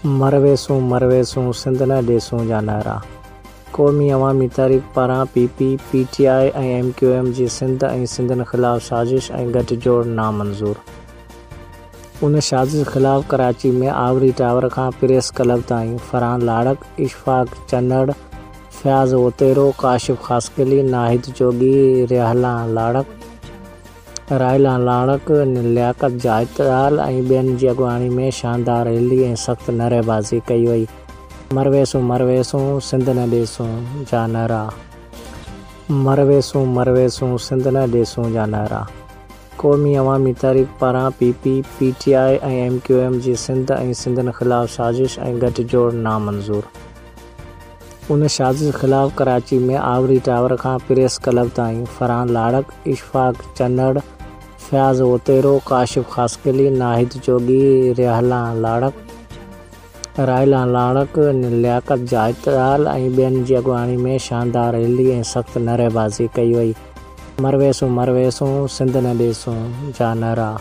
मरवेसूं सिंध न ॾेसूं जा नारा। क़ौमी अवामी तहरीक पारां PP, PTI ऐं MQM जी सिंध ऐं सिंधियुनि ख़िलाफ़ साज़िश ऐं गठजोड़ नामंज़ूर। उन साज़िश ख़िलाफ़ कराची में आवरी टावर खां प्रेस क्लब ताईं फरहान लाड़क, इशफाक चन्नड़, फयाज़ ओतेरो, काशिफ ख़ासकली, नाहिद जोगी, राहिला लाड़क, लियाकत जायतदाल ऐं ॿियनि जी अॻुवाणी में शानदार रैली ऐं सख़्त नारेबाज़ी कई वई। मरवेसूं सिंध न ॾेसूं जा नारा। मरवेसूं सिंध न ॾेसूं जा नारा। क़ौमी अवामी तहरीक पारां PP, PTI ऐं MQM जी सिंध ऐं सिंधियुनि ख़िलाफ़ साज़िश ऐं गठजोड़ नामंज़ूर। उन साज़िश ख़िलाफ़ कराची में आवरी टावर खां प्रेस क्लब ताईं फरहान लाड़क, इशफाक चन्नड़, फयाज़ ओतेरो, काशिफ ख़ासकली, नाहिद जोगी, राहिला लाड़क, लियाकत जायतदाल ऐं ॿियनि जी अॻुवाणी में शानदार रैली ऐं सख़्त नारेबाज़ी कई वई। मरवेसूं सिंध न ॾेसूं जा नारा।